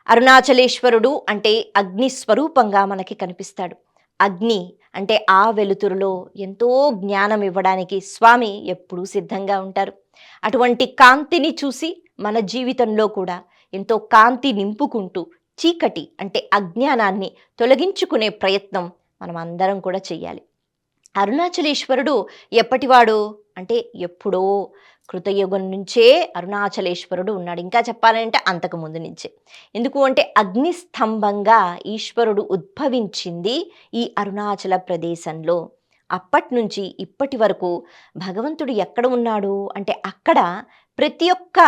అరుణాచలేశ్వరుడు అంటే అగ్ని స్వరూపంగా మనకి కనిపిస్తాడు. అగ్ని అంటే ఆ వెలుతురులో ఎంతో జ్ఞానం ఇవ్వడానికి స్వామి ఎప్పుడూ సిద్ధంగా ఉంటారు. అటువంటి కాంతిని చూసి మన జీవితంలో కూడా ఎంతో కాంతి నింపుకుంటూ చీకటి అంటే అజ్ఞానాన్ని తొలగించుకునే ప్రయత్నం మనం అందరం కూడా చెయ్యాలి. అరుణాచలేశ్వరుడు ఎప్పటివాడు అంటే ఎప్పుడో కృతయుగం నుంచే అరుణాచలేశ్వరుడు ఉన్నాడు. ఇంకా చెప్పాలంటే అంతకు ముందు నుంచే. ఎందుకు అంటే అగ్నిస్తంభంగా ఈశ్వరుడు ఉద్భవించింది ఈ అరుణాచల ప్రదేశంలో. అప్పట్నుంచి ఇప్పటి వరకు భగవంతుడు ఎక్కడ ఉన్నాడు అంటే అక్కడ ప్రతి ఒక్క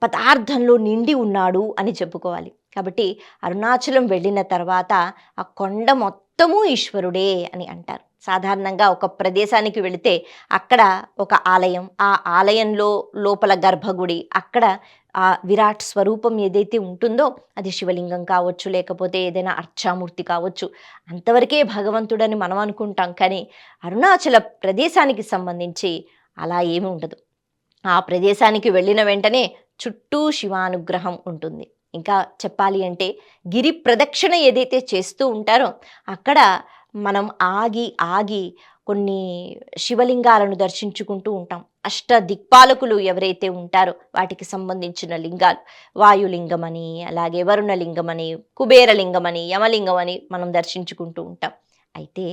పదార్థంలో నిండి ఉన్నాడు అని చెప్పుకోవాలి. కాబట్టి అరుణాచలం వెళ్ళిన తర్వాత ఆ కొండ మొత్తము ఈశ్వరుడే అని అంటారు. సాధారణంగా ఒక ప్రదేశానికి వెళితే అక్కడ ఒక ఆలయం, ఆ ఆలయంలో లోపల గర్భగుడి, అక్కడ ఆ విరాట్ స్వరూపం ఏదైతే ఉంటుందో అది శివలింగం కావచ్చు, లేకపోతే ఏదైనా అర్చామూర్తి కావచ్చు, అంతవరకే భగవంతుడని మనం అనుకుంటాం. కానీ అరుణాచల ప్రదేశానికి సంబంధించి అలా ఏమీ ఉండదు. ఆ ప్రదేశానికి వెళ్ళిన వెంటనే చుట్టూ శివానుగ్రహం ఉంటుంది. ఇంకా చెప్పాలి అంటే గిరి ప్రదక్షిణ ఏదైతే చేస్తూ ఉంటారో అక్కడ మనం ఆగి ఆగి కొన్ని శివలింగాలను దర్శించుకుంటూ ఉంటాం. అష్ట దిక్పాలకులు ఎవరైతే ఉంటారో వాటికి సంబంధించిన లింగాలు, వాయులింగమని, అలాగే వరుణలింగమని, కుబేరలింగమని, యమలింగమని మనం దర్శించుకుంటూ ఉంటాం. అయితే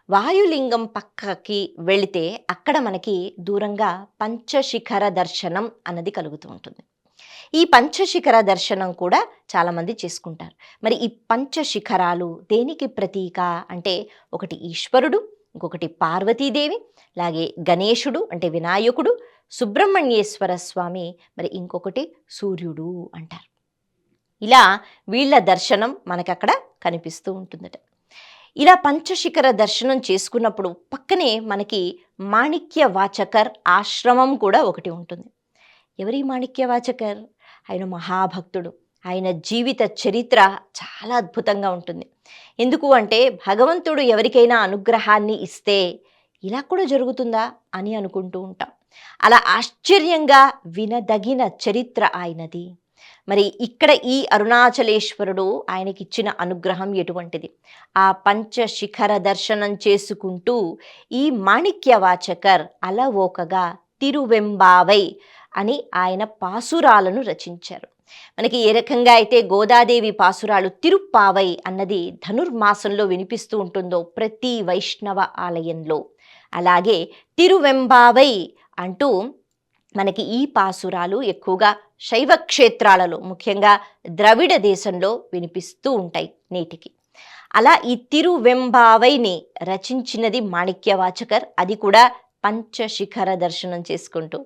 వాయులింగం పక్కకి వెళితే అక్కడ మనకి దూరంగా పంచశిఖర దర్శనం అన్నది కలుగుతూ ఉంటుంది. ఈ పంచశిఖర దర్శనం కూడా చాలామంది చేసుకుంటారు. మరి ఈ పంచశిఖరాలు దేనికి ప్రతీక అంటే ఒకటి ఈశ్వరుడు, ఇంకొకటి పార్వతీదేవి, అలాగే గణేశుడు అంటే వినాయకుడు, సుబ్రహ్మణ్యేశ్వర స్వామి, మరి ఇంకొకటి సూర్యుడు అంటారు. ఇలా వీళ్ళ దర్శనం మనకక్కడ కనిపిస్తూ ఉంటుందట. ఇలా పంచశిఖర దర్శనం చేసుకున్నప్పుడు పక్కనే మనకి మాణిక్య వాచకర్ ఆశ్రమం కూడా ఒకటి ఉంటుంది. ఎవరి మాణిక్య వాచకర్? ఆయన మహాభక్తుడు. ఆయన జీవిత చరిత్ర చాలా అద్భుతంగా ఉంటుంది. ఎందుకు అంటే భగవంతుడు ఎవరికైనా అనుగ్రహాన్ని ఇస్తే ఇలా కూడా జరుగుతుందా అని అనుకుంటూ ఉంటాం. అలా ఆశ్చర్యంగా వినదగిన చరిత్ర ఆయనది. మరి ఇక్కడ ఈ అరుణాచలేశ్వరుడు ఆయనకిచ్చిన అనుగ్రహం ఎటువంటిది? ఆ పంచశిఖర దర్శనం చేసుకుంటూ ఈ మాణిక్య వాచకర్ అలవోకగా తిరువెంబావై అని ఆయన పాసురాలను రచించారు. మనకి ఏ రకంగా అయితే గోదాదేవి పాసురాలు తిరుప్పావై అన్నది ధనుర్మాసంలో వినిపిస్తూ ఉంటుందో ప్రతి వైష్ణవ ఆలయంలో, అలాగే తిరువెంబావై అంటూ మనకి ఈ పాసురాలు ఎక్కువగా శైవ క్షేత్రాలలో, ముఖ్యంగా ద్రవిడ దేశంలో వినిపిస్తూ ఉంటాయి నేటికి. అలా ఈ తిరువెంబావైని రచించినది మాణిక్యవాచకర్. అది కూడా పంచశిఖర దర్శనం చేసుకుంటూ.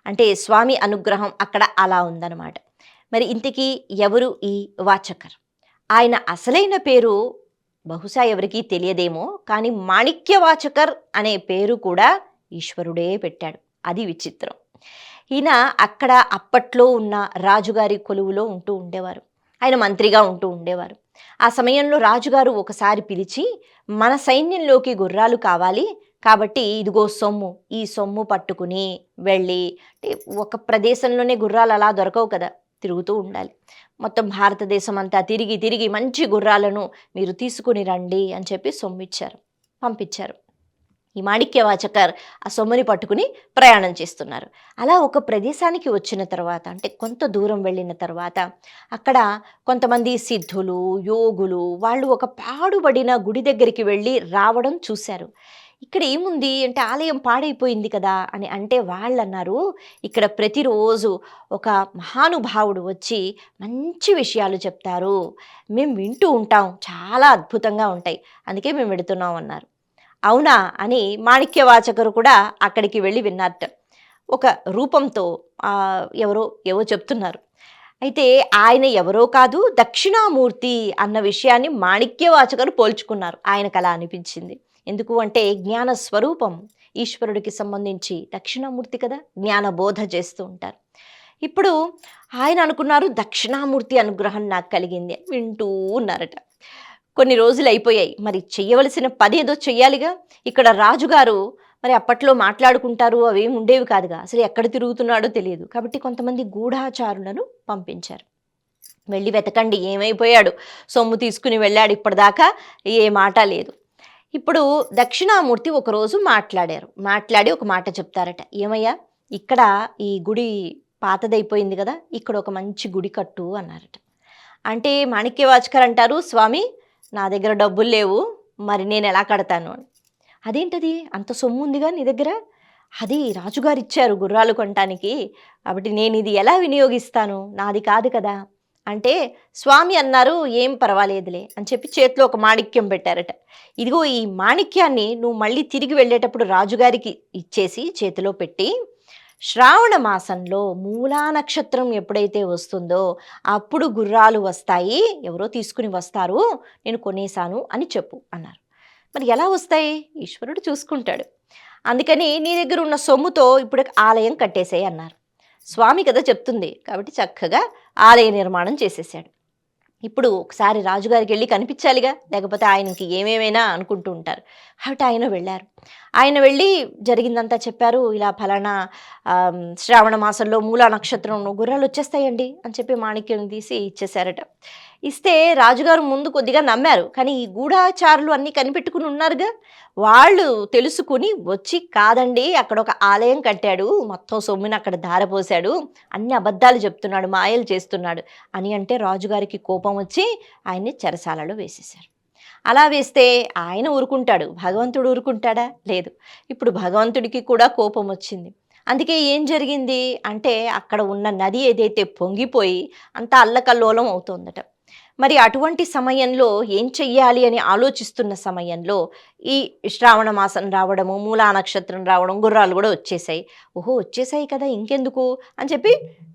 అంటే స్వామి అనుగ్రహం అక్కడ అలా ఉందన్నమాట. మరి ఇంతకీ ఎవరు ఈ వాచకర్? ఆయన అసలైన పేరు బహుశా ఎవరికీ తెలియదేమో, కానీ మాణిక్యవాచకర్ అనే పేరు కూడా ఈశ్వరుడే పెట్టాడు. అది విచిత్రం. ఈయన అక్కడ అప్పట్లో ఉన్న రాజుగారి కొలువులో ఉంటూ ఉండేవారు. ఆయన మంత్రిగా ఉంటూ ఉండేవారు. ఆ సమయంలో రాజుగారు ఒకసారి పిలిచి, మన సైన్యంలోకి గుర్రాలు కావాలి, కాబట్టి ఇదిగో సొమ్ము, ఈ సొమ్ము పట్టుకుని వెళ్ళి, అంటే ఒక ప్రదేశంలోనే గుర్రాలు అలా దొరకవు కదా, తిరుగుతూ ఉండాలి. మొత్తం భారతదేశం అంతా తిరిగి తిరిగి మంచి గుర్రాలను మీరు తీసుకుని రండి అని చెప్పి సొమ్మిచ్చారు, పంపించారు. ఈ మాణిక్యవాచకర్ ఆ సొమ్ముని పట్టుకుని ప్రయాణం చేస్తున్నారు. అలా ఒక ప్రదేశానికి వచ్చిన తర్వాత, అంటే కొంత దూరం వెళ్ళిన తర్వాత అక్కడ కొంతమంది సిద్ధులు, యోగులు వాళ్ళు ఒక పాడుబడిన గుడి దగ్గరికి వెళ్ళి రావడం చూశారు. ఇక్కడ ఏముంది అంటే ఆలయం పాడైపోయింది కదా అని అంటే వాళ్ళు అన్నారు, ఇక్కడ ప్రతిరోజు ఒక మహానుభావుడు వచ్చి మంచి విషయాలు చెప్తారు, మేము వింటూ ఉంటాం, చాలా అద్భుతంగా ఉంటాయి, అందుకే మేము వెడుతున్నాం అన్నారు. అవునా అని మాణిక్యవాచకరు కూడా అక్కడికి వెళ్ళి విన్నారట. ఒక రూపంతో ఎవరో ఏవో చెప్తున్నారు. అయితే ఆయన ఎవరో కాదు, దక్షిణామూర్తి అన్న విషయాన్ని మాణిక్యవాచకరు పోల్చుకున్నారు. ఆయనకు అలా అనిపించింది. ఎందుకు అంటే జ్ఞాన స్వరూపం ఈశ్వరుడికి సంబంధించి దక్షిణామూర్తి కదా, జ్ఞాన బోధ చేస్తూ ఉంటారు. ఇప్పుడు ఆయన అనుకున్నారు దక్షిణామూర్తి అనుగ్రహం నాకు కలిగింది, వింటూ ఉన్నారట. కొన్ని రోజులు అయిపోయాయి. మరి చెయ్యవలసిన పని ఏదో చెయ్యాలిగా. ఇక్కడ రాజుగారు మరి అప్పట్లో మాట్లాడుకుంటారు అవేమి ఉండేవి కాదుగా, అసలు ఎక్కడ తిరుగుతున్నాడో తెలియదు. కాబట్టి కొంతమంది గూఢాచారులను పంపించారు. వెళ్ళి వెతకండి ఏమైపోయాడు, సొమ్ము తీసుకుని వెళ్ళాడు, ఇప్పటిదాకా ఏ మాట లేదు. ఇప్పుడు దక్షిణామూర్తి ఒకరోజు మాట్లాడి ఒక మాట చెప్తారట. ఏమయ్యా, ఇక్కడ ఈ గుడి పాతదైపోయింది కదా, ఇక్కడ ఒక మంచి గుడి కట్టు అన్నారట. అంటే మాణిక్యవాచకర్ అంటారు, స్వామి నా దగ్గర డబ్బులు లేవు, మరి నేను ఎలా కడతాను అని. అదేంటది, అంత సొమ్ము ఉందిగా నీ దగ్గర, అది రాజుగారు ఇచ్చారు గుర్రాలు కొనటానికి, కాబట్టి నేను ఇది ఎలా వినియోగిస్తాను, నాది కాదు కదా అంటే, స్వామి అన్నారు ఏం పర్వాలేదులే అని చెప్పి చేతిలో ఒక మాణిక్యం పెట్టారట. ఇదిగో ఈ మాణిక్యాన్ని నువ్వు మళ్ళీ తిరిగి వెళ్ళేటప్పుడు రాజుగారికి ఇచ్చేసి చేతిలో పెట్టి, శ్రావణ మాసంలో మూలా నక్షత్రం ఎప్పుడైతే వస్తుందో అప్పుడు గుర్రాలు వస్తాయి, ఎవరో తీసుకుని వస్తారు, నేను కొనేశాను అని చెప్పు అన్నారు. మరి ఎలా వస్తాయి, ఈశ్వరుడు చూసుకుంటాడు. అందుకని నీ దగ్గర ఉన్న సొమ్ముతో ఇప్పుడు ఆలయం కట్టేసేయి అన్నారు. స్వామి కదా చెప్తుంది కాబట్టి చక్కగా ఆలయ నిర్మాణం చేసేసాడు. ఇప్పుడు ఒకసారి రాజుగారికి వెళ్ళి కనిపించాలిగా, లేకపోతే ఆయనకి ఏమేమైనా అనుకుంటూ ఉంటారు. కాబట్టి ఆయన వెళ్ళి జరిగిందంతా చెప్పారు. ఇలా ఫలానా శ్రావణ మాసంలో మూలా నక్షత్రంలో గుర్రాలు వచ్చేస్తాయండి అని చెప్పి మాణిక్యం తీసి ఇచ్చేశారట. ఇస్తే రాజుగారు ముందు కొద్దిగా నమ్మారు, కానీ ఈ గూఢాచారులు అన్నీ కనిపెట్టుకుని ఉన్నారుగా, వాళ్ళు తెలుసుకుని వచ్చి కాదండి అక్కడ ఒక ఆలయం కట్టాడు, మొత్తం సొమ్ముని అక్కడ ధారపోశాడు, అన్ని అబద్ధాలు చెప్తున్నాడు, మాయలు చేస్తున్నాడు అని అంటే రాజుగారికి కోపం వచ్చి ఆయన్ని చెరసాలలో వేసేశారు. అలా వేస్తే ఆయన ఊరుకుంటాడు, భగవంతుడు ఊరుకుంటాడా, లేదు. ఇప్పుడు భగవంతుడికి కూడా కోపం వచ్చింది. అందుకే ఏం జరిగింది అంటే, అక్కడ ఉన్న నది ఏదైతే పొంగిపోయి అంతా అల్లకల్లోలం అవుతోందట. మరి అటువంటి సమయంలో ఏం చెయ్యాలి అని ఆలోచిస్తున్న సమయంలో ఈ శ్రావణ మాసం రావడము, మూలా నక్షత్రం రావడం, గుర్రాలు కూడా వచ్చేసాయి. ఓహో వచ్చేసాయి కదా ఇంకెందుకు అని చెప్పి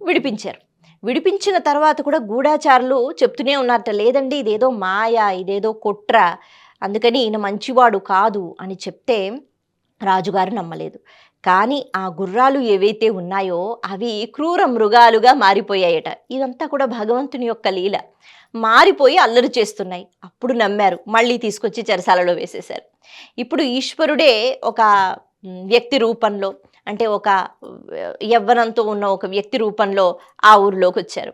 విడిపించారు. విడిపించిన తర్వాత కూడా గూఢాచారులు చెప్తూనే ఉన్నారట, లేదండి ఇదేదో మాయ, ఇదేదో కుట్ర, అందుకని ఈయన మంచివాడు కాదు అని చెప్తే రాజుగారు నమ్మలేదు. కానీ ఆ గుర్రాలు ఏవైతే ఉన్నాయో అవి క్రూర మృగాలుగా మారిపోయాయట. ఇదంతా కూడా భగవంతుని యొక్క లీల. మారిపోయి అల్లరి చేస్తున్నాయి. అప్పుడు నమ్మారు, మళ్ళీ తీసుకొచ్చి చెరసాలలో వేసేశారు. ఇప్పుడు ఈశ్వరుడే ఒక వ్యక్తి రూపంలో, అంటే ఒక యవ్వనంతో ఉన్న ఒక వ్యక్తి రూపంలో ఆ ఊరిలోకి వచ్చారు.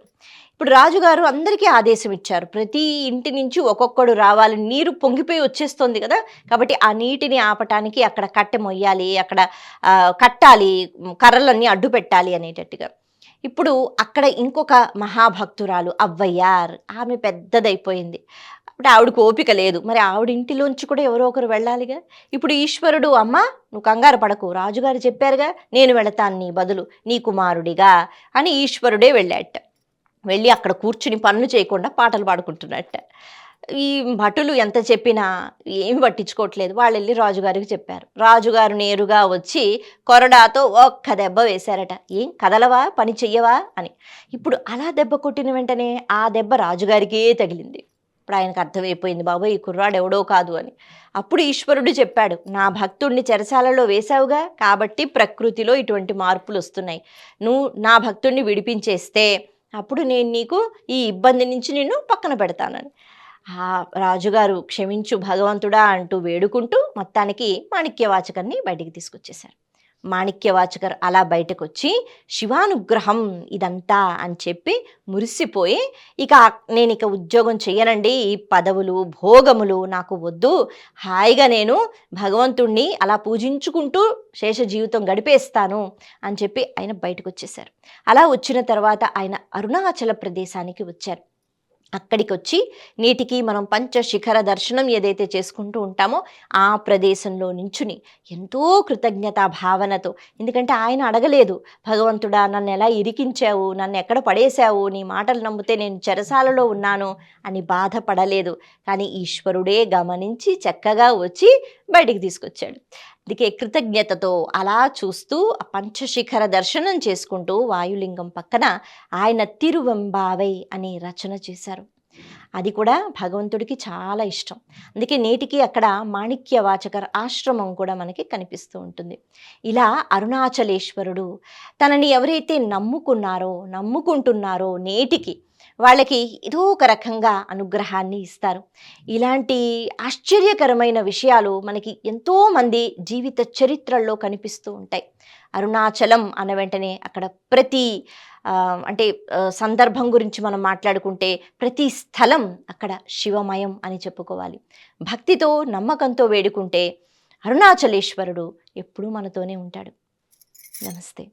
ఇప్పుడు రాజుగారు అందరికీ ఆదేశం ఇచ్చారు, ప్రతి ఇంటి నుంచి ఒక్కొక్కడు రావాలి, నీరు పొంగిపోయి వచ్చేస్తుంది కదా, కాబట్టి ఆ నీటిని ఆపటానికి అక్కడ కట్టె మొయ్యాలి, అక్కడ కట్టాలి, కర్రలన్నీ అడ్డు పెట్టాలి అనేటట్టుగా. ఇప్పుడు అక్కడ ఇంకొక మహాభక్తురాలు అవ్వయ్యార్, ఆమె పెద్దదైపోయింది. అప్పుడు ఆవిడకు ఓపిక లేదు, మరి ఆవిడ ఇంటిలోంచి కూడా ఎవరో ఒకరు వెళ్ళాలిగా. ఇప్పుడు ఈశ్వరుడు, అమ్మ నువ్వు కంగారు పడకు, రాజుగారు చెప్పారుగా నేను వెళతాను నీ బదులు నీ కుమారుడిగా అని ఈశ్వరుడే వెళ్ళాట. వెళ్ళి అక్కడ కూర్చుని పనులు చేయకుండా పాటలు పాడుకుంటున్నట్ట. ఈ భటులు ఎంత చెప్పినా ఏమి పట్టించుకోవట్లేదు. వాళ్ళు వెళ్ళి రాజుగారికి చెప్పారు. రాజుగారు నేరుగా వచ్చి కొరడాతో ఒక్క దెబ్బ వేశారట. ఏం కదలవా, పని చెయ్యవా అని. ఇప్పుడు అలా దెబ్బ కొట్టిన వెంటనే ఆ దెబ్బ రాజుగారికే తగిలింది. ఇప్పుడు ఆయనకు అర్థమైపోయింది, బాబోయ్ ఈ కుర్రాడు ఎవడో కాదు అని. అప్పుడు ఈశ్వరుడు చెప్పాడు, నా భక్తుడిని చెరసాలలో వేశావుగా, కాబట్టి ప్రకృతిలో ఇటువంటి మార్పులు వస్తున్నాయి. నువ్వు నా భక్తుడిని విడిపించేస్తే అప్పుడు నేను నీకు ఈ ఇబ్బంది నుంచి నిన్ను పక్కన పెడతానని. ఆ రాజుగారు క్షమించు భగవంతుడా అంటూ వేడుకుంటూ మొత్తానికి మాణిక్యవాచకర్ని బయటికి తీసుకొచ్చేశారు. మాణిక్యవాచకర్ అలా బయటకు వచ్చి శివానుగ్రహం ఇదంతా అని చెప్పి మురిసిపోయి, నేను ఇక ఉద్యోగం చెయ్యనండి, ఈ పదవులు భోగములు నాకు వద్దు, హాయిగా నేను భగవంతుణ్ణి అలా పూజించుకుంటూ శేష జీవితం గడిపేస్తాను అని చెప్పి ఆయన బయటకు వచ్చేశారు. అలా వచ్చిన తర్వాత ఆయన అరుణాచల ప్రదేశానికి వచ్చారు. అక్కడికి వచ్చి నీటికి మనం పంచశిఖర దర్శనం ఏదైతే చేసుకుంటూ ఉంటామో ఆ ప్రదేశంలో నించుని ఎంతో కృతజ్ఞతా భావనతో, ఎందుకంటే ఆయన అడగలేదు, భగవంతుడా నన్ను ఎలా ఇరికించావు, నన్ను ఎక్కడ పడేశావు, నీ మాటలు నమ్మితే నేను చెరసాలలో ఉన్నాను అని బాధపడలేదు. కానీ ఈశ్వరుడే గమనించి చక్కగా వచ్చి బయటికి తీసుకొచ్చాడు. అందుకే కృతజ్ఞతతో అలా చూస్తూ ఆ పంచశిఖర దర్శనం చేసుకుంటూ వాయులింగం పక్కన ఆయన తిరువెంబావై అనే రచన చేశారు. అది కూడా భగవంతుడికి చాలా ఇష్టం. అందుకే నేటికి అక్కడ మాణిక్యవాచకర్ ఆశ్రమం కూడా మనకి కనిపిస్తూ ఉంటుంది. ఇలా అరుణాచలేశ్వరుడు తనని ఎవరైతే నమ్ముకుంటున్నారో నేటికి వాళ్ళకి ఏదో ఒక రకంగా అనుగ్రహాన్ని ఇస్తారు. ఇలాంటి ఆశ్చర్యకరమైన విషయాలు మనకి ఎంతోమంది జీవిత చరిత్రల్లో కనిపిస్తూ ఉంటాయి. అరుణాచలం అన్న వెంటనే అక్కడ ప్రతి అంటే సందర్భం గురించి మనం మాట్లాడుకుంటే ప్రతి స్థలం అక్కడ శివమయం అని చెప్పుకోవాలి. భక్తితో, నమ్మకంతో వేడుకుంటే అరుణాచలేశ్వరుడు ఎప్పుడూ మనతోనే ఉంటాడు. నమస్తే.